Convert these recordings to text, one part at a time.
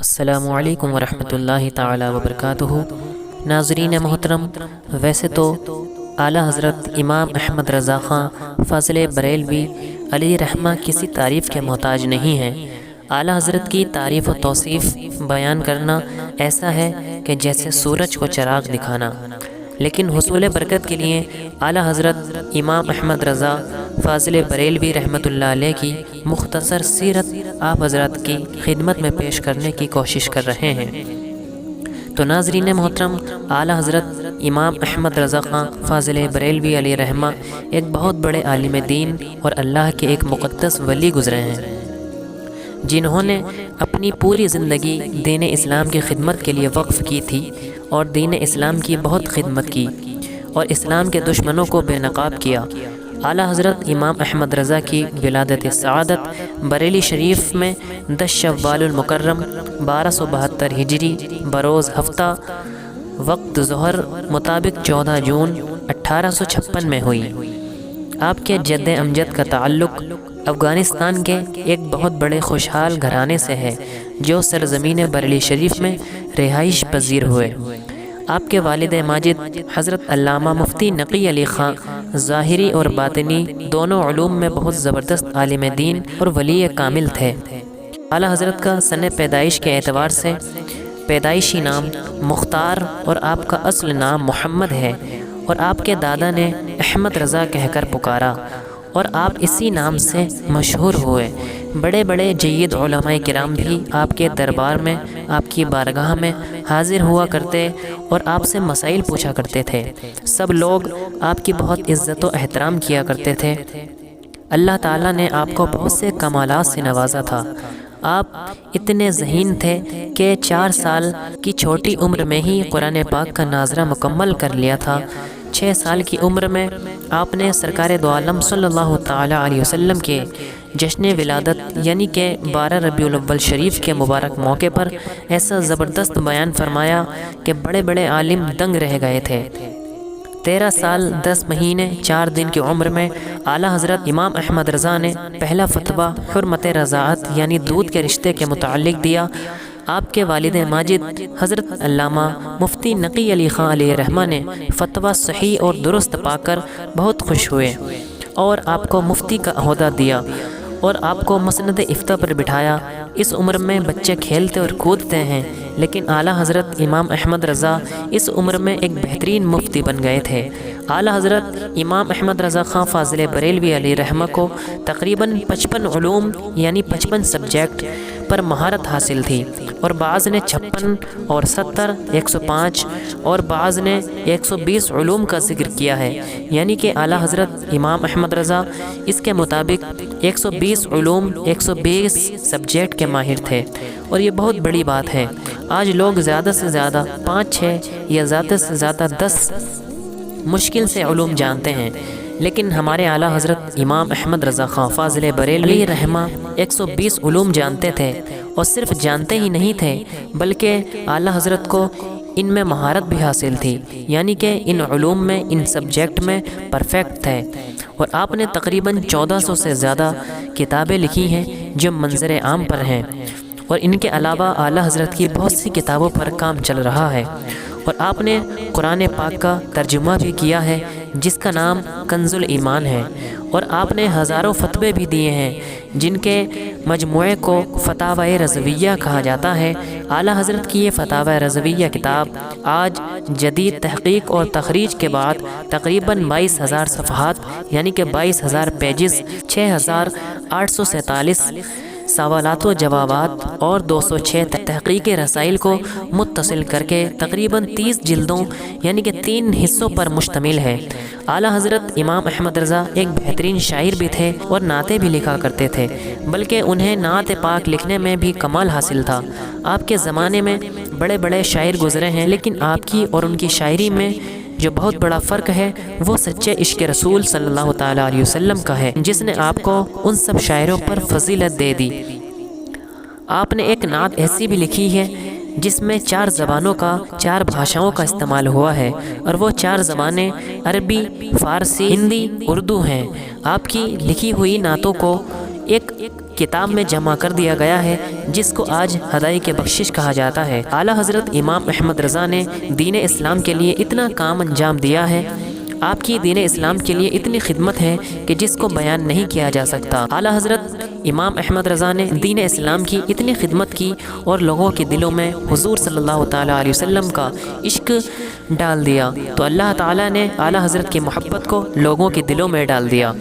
السلام علیکم ورحمۃ اللہ تعالی وبرکاتہ۔ ناظرین محترم، ویسے تو اعلیٰ حضرت امام احمد رضا خان فاضل بریلوی علیہ رحمہ کسی تعریف کے محتاج نہیں ہیں۔ اعلیٰ حضرت کی تعریف و توصیف بیان کرنا ایسا ہے کہ جیسے سورج کو چراغ دکھانا، لیکن حصول برکت کے لیے اعلیٰ حضرت امام احمد رضا فاضل بریلوی رحمۃ اللہ علیہ کی مختصر سیرت آپ حضرات کی خدمت میں پیش کرنے کی کوشش کر رہے ہیں۔ تو ناظرین محترم، اعلیٰ حضرت امام احمد رضا خان فاضل بریلوی علیہ رحمہ ایک بہت بڑے عالم دین اور اللہ کے ایک مقدس ولی گزرے ہیں، جنہوں نے اپنی پوری زندگی دین اسلام کی خدمت کے لیے وقف کی تھی اور دین اسلام کی بہت خدمت کی اور اسلام کے دشمنوں کو بے نقاب کیا۔ اعلیٰ حضرت امام احمد رضا کی ولادت سعادت بریلی شریف میں 10 شوال المکرم 1272 ہجری بروز ہفتہ وقت ظہر مطابق 14 جون 1856 میں ہوئی۔ آپ کے جد امجد کا تعلق افغانستان کے ایک بہت بڑے خوشحال گھرانے سے ہے جو سرزمین بریلی شریف میں رہائش پذیر ہوئے۔ آپ کے والد ماجد حضرت علامہ مفتی نقی علی خان ظاہری اور باطنی دونوں علوم میں بہت زبردست عالم دین اور ولی کامل تھے۔ اعلیٰ حضرت کا سن پیدائش کے اعتبار سے پیدائشی نام مختار اور آپ کا اصل نام محمد ہے، اور آپ کے دادا نے احمد رضا کہہ کر پکارا اور آپ اسی نام سے مشہور ہوئے۔ بڑے بڑے جید علماء کرام بھی آپ کے دربار میں، آپ کی بارگاہ میں حاضر ہوا کرتے اور آپ سے مسائل پوچھا کرتے تھے۔ سب لوگ آپ کی بہت عزت و احترام کیا کرتے تھے۔ اللہ تعالیٰ نے آپ کو بہت سے کمالات سے نوازا تھا۔ آپ اتنے ذہین تھے کہ 4 سال کی چھوٹی عمر میں ہی قرآن پاک کا ناظرہ مکمل کر لیا تھا۔ 6 سال کی عمر میں آپ نے سرکار دو عالم صلی اللہ تعالی علیہ وسلم کے جشن ولادت یعنی کہ 12 ربیع الاول شریف کے مبارک موقع پر ایسا زبردست بیان فرمایا کہ بڑے بڑے عالم دنگ رہ گئے تھے۔ 13 سال 10 مہینے 4 دن کی عمر میں اعلیٰ حضرت امام احمد رضا نے پہلا فتویٰ حرمت رضاعت یعنی دودھ کے رشتے کے متعلق دیا۔ آپ کے والد ماجد حضرت علامہ مفتی نقی علی خان علیہ رحمہ نے فتویٰ صحیح اور درست پا کر بہت خوش ہوئے اور آپ کو مفتی کا عہدہ دیا اور آپ کو مسند افتاء پر بٹھایا۔ اس عمر میں بچے کھیلتے اور کودتے ہیں، لیکن اعلیٰ حضرت امام احمد رضا اس عمر میں ایک بہترین مفتی بن گئے تھے۔ اعلیٰ حضرت امام احمد رضا خان فاضل بریلوی علیہ رحمہ کو تقریباً 55 علوم یعنی 55 سبجیکٹ پر مہارت حاصل تھی، اور بعض نے 56 اور 70 105 اور بعض نے 120 علوم کا ذکر کیا ہے، یعنی کہ اعلیٰ حضرت امام احمد رضا اس کے مطابق 120 علوم 120 سبجیکٹ کے ماہر تھے، اور یہ بہت بڑی بات ہے۔ آج لوگ زیادہ سے زیادہ 5-6 یا زیادہ سے زیادہ 10 مشکل سے علوم جانتے ہیں، لیکن ہمارے اعلیٰ حضرت امام احمد رضا خان فاضل بریلوی رحمہ 120 علوم جانتے تھے، اور صرف جانتے ہی نہیں تھے بلکہ اعلیٰ حضرت کو ان میں مہارت بھی حاصل تھی، یعنی کہ ان علوم میں، ان سبجیکٹ میں پرفیکٹ تھے، اور آپ نے تقریباً 1400 سے زیادہ کتابیں لکھی ہیں جو منظر عام پر ہیں، اور ان کے علاوہ اعلیٰ حضرت کی بہت سی کتابوں پر کام چل رہا ہے، اور آپ نے قرآن پاک کا ترجمہ بھی کیا ہے جس کا نام کنز الایمان ہے، اور آپ نے ہزاروں فتوے بھی دیے ہیں جن کے مجموعے کو فتاوی رضویہ کہا جاتا ہے۔ اعلیٰ حضرت کی یہ فتاوی رضویہ کتاب آج جدید تحقیق اور تخریج کے بعد تقریباً 22,000 صفحات یعنی کہ 22,000 پیجز، 6,847 سوالات و جوابات اور 206 تحقیقی رسائل کو متصل کر کے تقریباً 30 جلدوں یعنی کہ 3 حصوں پر مشتمل ہے۔ اعلیٰ حضرت امام احمد رضا ایک بہترین شاعر بھی تھے اور نعتیں بھی لکھا کرتے تھے، بلکہ انہیں نعت پاک لکھنے میں بھی کمال حاصل تھا۔ آپ کے زمانے میں بڑے بڑے شاعر گزرے ہیں، لیکن آپ کی اور ان کی شاعری میں جو بہت بڑا فرق ہے وہ سچے عشق رسول صلی اللہ تعالیٰ علیہ وسلم کا ہے، جس نے آپ کو ان سب شاعروں پر فضیلت دے دی۔ آپ نے ایک نعت ایسی بھی لکھی ہے جس میں 4 زبانوں کا 4 بھاشاؤں کا استعمال ہوا ہے، اور وہ 4 زبانیں عربی، فارسی، ہندی، اردو ہیں۔ آپ کی لکھی ہوئی نعتوں کو ایک کتاب میں جمع کر دیا گیا ہے جس کو آج ہدایت کے بخشش کہا جاتا ہے۔ اعلیٰ حضرت امام احمد رضا نے دین اسلام کے لیے اتنا کام انجام دیا ہے، آپ کی دین اسلام کے لیے اتنی خدمت ہے کہ جس کو بیان نہیں کیا جا سکتا۔ اعلیٰ حضرت امام احمد رضا نے دین اسلام کی اتنی خدمت کی اور لوگوں کے دلوں میں حضور صلی اللہ تعالیٰ علیہ وسلم کا عشق ڈال دیا، تو اللہ تعالیٰ نے اعلیٰ حضرت کی محبت کو لوگوں کے دلوں میں ڈال دیا۔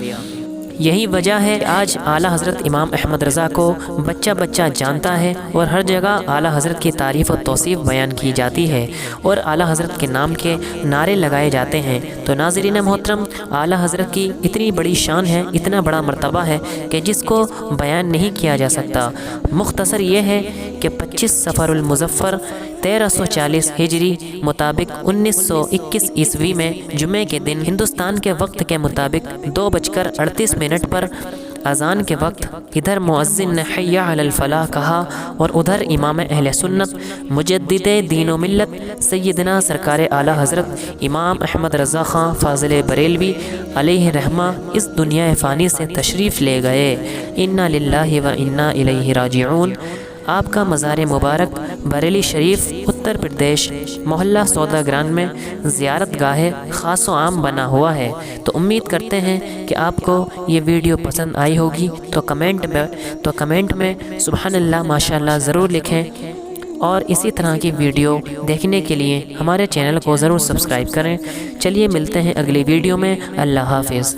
یہی وجہ ہے آج اعلیٰ حضرت امام احمد رضا کو بچہ بچہ جانتا ہے اور ہر جگہ اعلیٰ حضرت کی تعریف و توصیف بیان کی جاتی ہے اور اعلیٰ حضرت کے نام کے نعرے لگائے جاتے ہیں۔ تو ناظرین محترم، اعلیٰ حضرت کی اتنی بڑی شان ہے، اتنا بڑا مرتبہ ہے کہ جس کو بیان نہیں کیا جا سکتا۔ مختصر یہ ہے کہ 25 صفر المظفر 1340 ہجری مطابق 1921 عیسوی میں جمعے کے دن ہندوستان کے وقت کے مطابق 2:38 پر اذان کے وقت ادھر مؤذن نے حی علی الفلاح کہا اور ادھر امام اہل سنت مجدد دین و ملت سیدنا سرکار اعلیٰ حضرت امام احمد رضا خان فاضل بریلوی علیہ رحمہ اس دنیا فانی سے تشریف لے گئے۔ انا للہ و انا الیہ راجعون۔ آپ کا مزار مبارک بریلی شریف اتر پردیش محلہ سودا گران میں زیارت گاہ خاص و عام بنا ہوا ہے۔ تو امید کرتے ہیں کہ آپ کو یہ ویڈیو پسند آئی ہوگی، تو کمنٹ میں سبحان اللہ ماشاءاللہ ضرور لکھیں، اور اسی طرح کی ویڈیو دیکھنے کے لیے ہمارے چینل کو ضرور سبسکرائب کریں۔ چلیے ملتے ہیں اگلی ویڈیو میں، اللہ حافظ۔